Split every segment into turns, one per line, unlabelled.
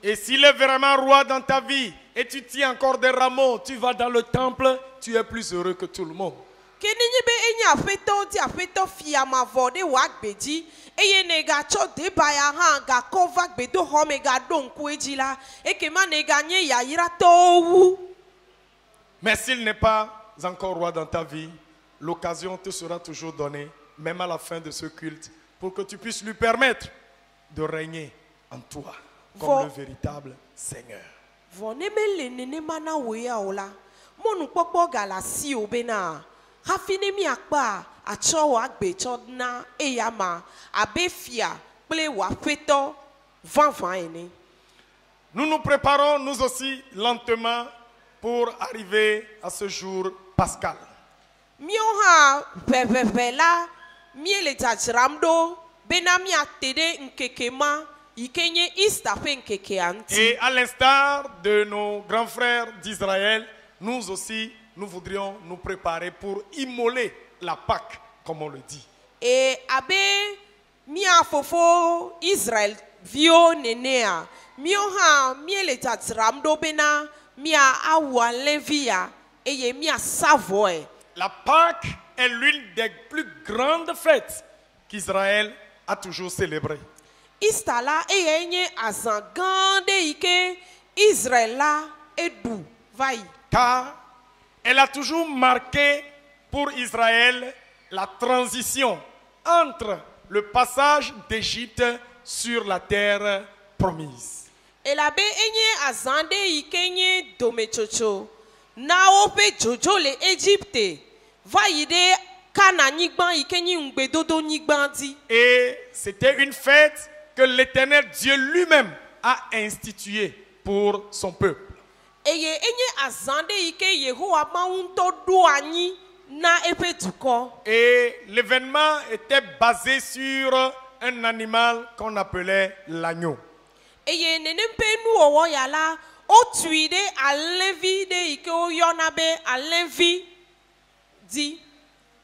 Et s'il est vraiment roi dans ta vie et tu tiens encore des rameaux, tu vas dans le temple, tu es plus heureux que tout le monde. Mais s'il n'est pas encore roi dans ta vie, l'occasion te sera toujours donnée, même à la fin de ce culte, pour que tu puisses lui permettre de régner en toi comme le véritable Seigneur. Nous nous préparons, nous aussi, lentement pour arriver à ce jour pascal. Et à l'instar de nos grands frères d'Israël, nous aussi, nous voudrions nous préparer pour immoler la Pâque, comme on le dit.
Et abe mia fofo Israël vio nenea mio ha miele tatramdo bena mia awa levia eye mia savoie.
La Pâque est l'une des plus grandes fêtes qu'Israël a toujours célébrées.
Istala eye nye azangande ike Israëla edu vai.
Car elle a toujours marqué pour Israël la transition entre le passage d'Égypte sur la terre promise.
Et la be enye azande ikenye domechocho na ope jojo le Égypte va yide kana nigban ikenye ngbedodo nigban di.
Et c'était une fête que l'Éternel Dieu lui-même a instituée pour son peuple.
Eye enye azande ike Yehowa maunto do anyi na epe duko.
Et l'événement était basé sur un animal qu'on appelait l'agneau.
Eye nenempe nu owo yala o tuide alenvi de ike o yonabe alenvi di.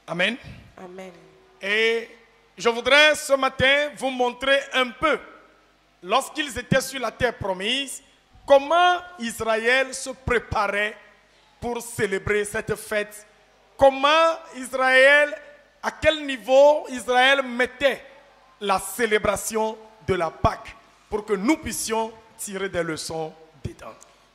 Amen.
Amen.
Et je voudrais ce matin vous montrer un peu, lorsqu'ils étaient sur la terre promise, comment Israël se préparait pour célébrer cette fête. Comment Israël, à quel niveau Israël mettait la célébration de la Pâque pour que nous puissions tirer des leçons dedans.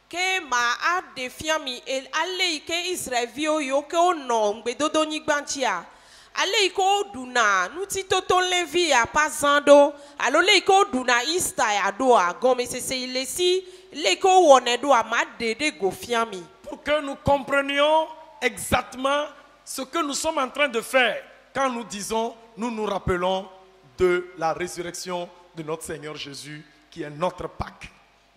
Que ma a defiami el ale ike Israël vio yo ke o no ngbedodo nyigbantia. Ale iko duna nuti toto levi a pasando alole iko duna ista ya do a gome sese ilesi le ko wone do a ma dede go fiami.
Pour que nous comprenions exactement ce que nous sommes en train de faire quand nous disons, nous nous rappelons de la résurrection de notre Seigneur Jésus qui est notre Pâque.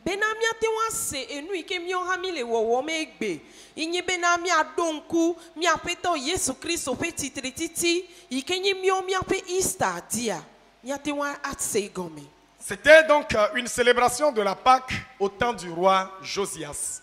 Benamia te wa se enu ike mi o hamile wo wo megbe inye benamia donku mi apeto Yesu Kristo pe titrititi ike nyi mi o mi ape Easter dia nya te wa atse gome.
C'était donc une célébration de la Pâque au temps du roi Josias.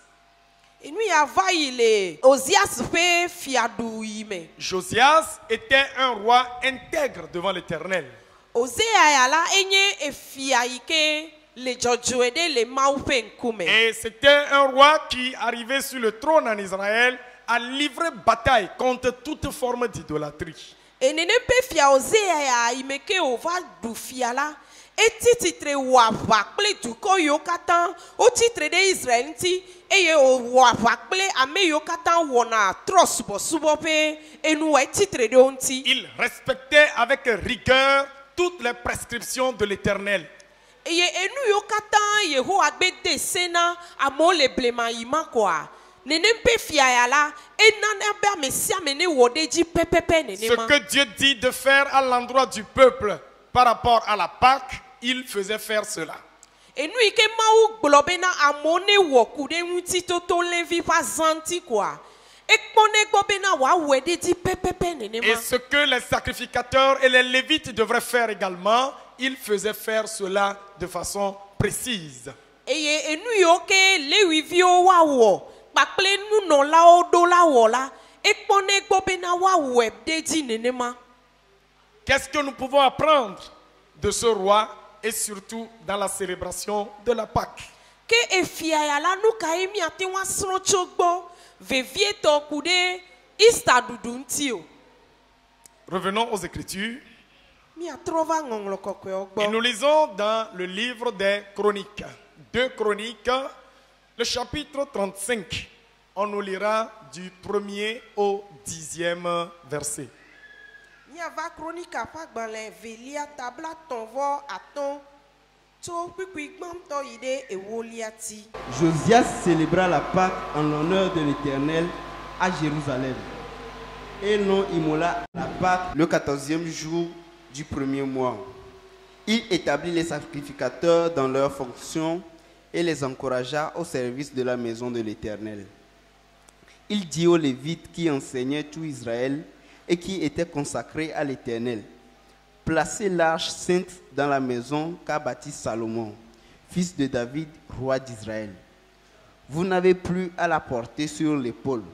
Enu ya va ile Osias pe fiadu yime.
Josias était un roi intègre devant l'Éternel.
Osea ya la enye efia ike le jojoede le maupe nkume.
Et c'était un roi qui arrivait sur le trône en Israël à livrer bataille contre toute forme d'idolâtrie.
Et nene pe fia Osea ya imeke ova du fia la eti titre wa vakple du ko yo katan o titre de Israël nti eye o wa vakple ame yo katan wona tros bo subo pe enu wa titre de onti.
Il respectait avec rigueur toutes les prescriptions de l'Éternel.
Eye enu yo katan Yehowa gbe de sena amo le blema yima kwa. Nene pe fia ya la enana ba mesia mene wodeji pepepe nene ma.
Ce que Dieu dit de faire à l'endroit du peuple par rapport à la Pâque, il faisait faire cela.
Enu ike mau globena amone woku de nti toto levi pa zanti kwa. Ekpone gobena wa wedeji pepepe nene ma.
Et ce que les sacrificateurs et les lévites devraient faire également, ils faisaient faire cela de façon précise.
Eye enu yo ke lewi vio wa wo pakple nu no la o do la wo la ekpone gobena wa webdeji nene ma.
Qu'est-ce que nous pouvons apprendre de ce roi et surtout dans la célébration de la Pâque.
ke efia ya la nu ka emi ate wa sro chogbo vevie to kude Easter dudu nti o.
Revenons aux Écritures.
Mi atrova ngonglo kokwe
Et
ogbo.
nous lisons dans le livre des Chroniques. 2 Chroniques, le chapitre 35. On nous lira du 1er au 10e verset.
Mi ava kronika pa gbanle velia tabla tonvo aton to pipui gbam to ide ewoliati.
Josias célébra la Pâque en l'honneur de l'Éternel à Jérusalem. Et l'on immola la Pâque le 14e jour du premier mois. Il établit les sacrificateurs dans leurs fonctions et les encouragea au service de la maison de l'Éternel. Il dit aux Lévites qui enseignaient tout Israël et qui étaient consacrés à l'Éternel: placez l'arche sainte dans la maison qu'a bâtie Salomon, fils de David, roi d'Israël. Vous n'avez plus à la porter sur l'épaule.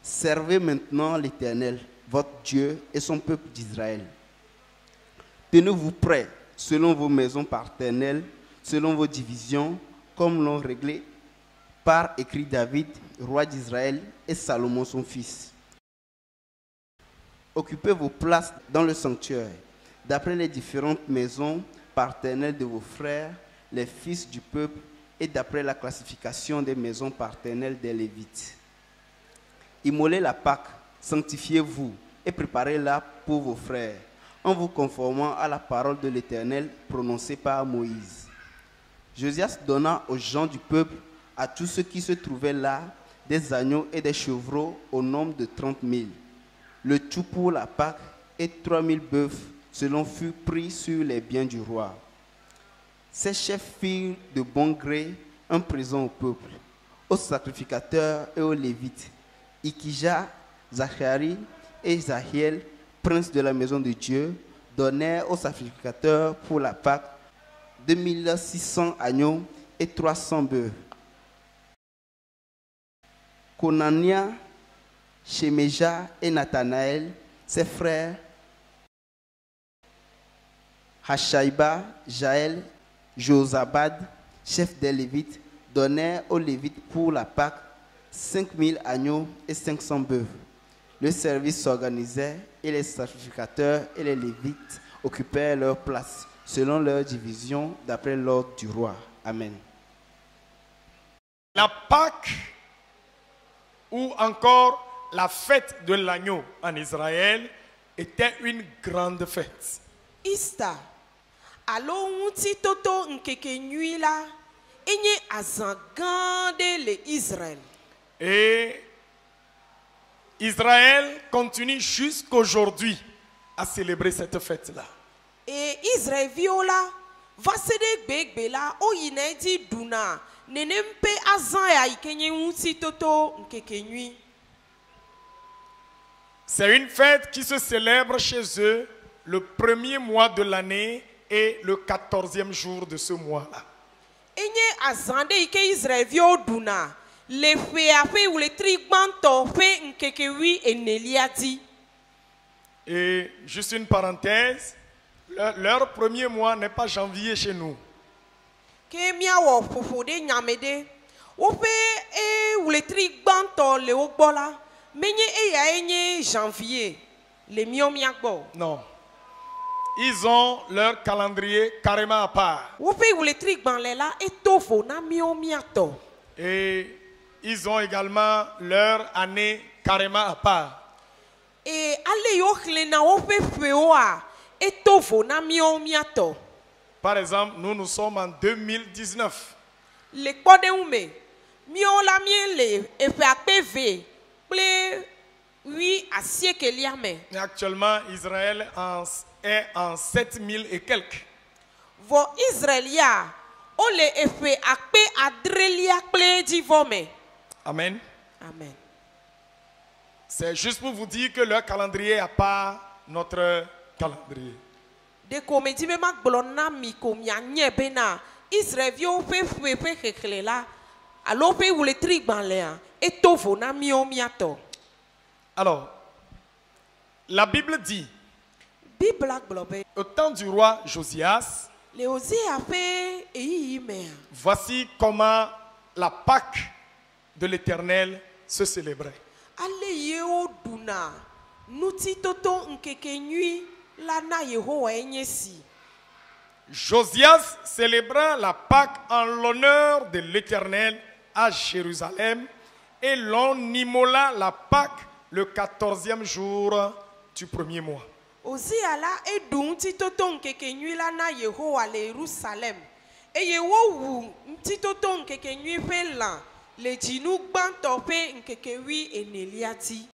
Servez maintenant l'Éternel, votre Dieu, et son peuple d'Israël. Tenez-vous prêts selon vos maisons paternelles, selon vos divisions, comme l'ont réglé par écrit David, roi d'Israël, et Salomon son fils. Occupez vos places dans le sanctuaire, d'après les différentes maisons paternelles de vos frères, les fils du peuple, et d'après la classification des maisons paternelles des Lévites. Immolez la Pâque, sanctifiez-vous et préparez-la pour vos frères, en vous conformant à la parole de l'Éternel prononcée par Moïse. Josias donna aux gens du peuple, à tous ceux qui se trouvaient là, des agneaux et des chevreaux au nombre de 30 000. Le tout pour la Pâque et 3 000 bœufs, selon fut pris sur les biens du roi. Ces chefs firent de bon gré un présent au peuple, aux sacrificateurs et aux Lévites. Ikija, Zacharie et Zahiel, princes de la maison de Dieu, donnèrent aux sacrificateurs pour la Pâque 2600 agneaux et 300 bœufs. Konania, Shemeja et Nathanaël, ses frères, Hashaïba, Jaël, Josabad, chef des Lévites, donnèrent aux Lévites pour la Pâque 5000 agneaux et 500 bœufs. Le service s'organisait et les sacrificateurs et les Lévites occupèrent leur place selon leur division d'après l'ordre du roi. Amen.
La Pâque, ou encore la fête de l'agneau en Israël, était une grande fête.
Easter. Alo nti toto nkeke nyui la enye azangande le Israël.
Et Israël continue jusqu'aujourd'hui à célébrer cette fête-là.
Et Israël viola va se de gbegbe la o yina di duna nenempe azan ya ikenye nti toto nkeke nyui.
C'est une fête qui se célèbre chez eux le premier mois de l'année et le 14e jour de ce mois-là.
Enye azande ike Israël vio duna le fe afe ou le trigbanto fe nkeke wi eneliadi.
Et juste une parenthèse, leur premier mois n'est pas janvier chez nous.
Ke mia wo fofo de nyamede wo fe ou le trigbanto le ogbola menye eya enye janvier le mio miagbo.
Non. Ils ont leur calendrier carrément à part.
Wo fe ou le trigban le la etofo na mio miato.
Et ils ont également leur année carrément à part.
Et ale yo khle na wo fe feoa etofo na mio miato.
Par exemple, nous sommes en 2019.
Le kpode ume mio la mien le efe akpeve ple oui asieke liame.
Et actuellement, Israël est en 7000 et quelques.
Vo Israelia o le efe akpe adrelia ple divome.
Amen.
Amen.
C'est juste pour vous dire que leur calendrier à part notre calendrier.
De komedi me magblona mi komia nyebena Israel vio fe kekele la alo fe ou le trigban le etofo na mio miato.
Alors, la Bible dit,
Bible globe
au temps du roi Josias,
Le Osea pe eyi mea.
Voici comment la Pâque de l'Éternel se célébrait.
Ale ye o duna. Nuti toto nkeke nyui la na Yehowa enyesi.
Josias célébra la Pâque en l'honneur de l'Éternel à Jérusalem et l'on immola la Pâque le 14e jour du premier mois.
Osea la edu nti toto nkeke nyui la na Yehowa le Jerusalem. Eye wo wu nti toto nkeke nyui pe lan le djinu gbanto pe nkeke wi eneliati.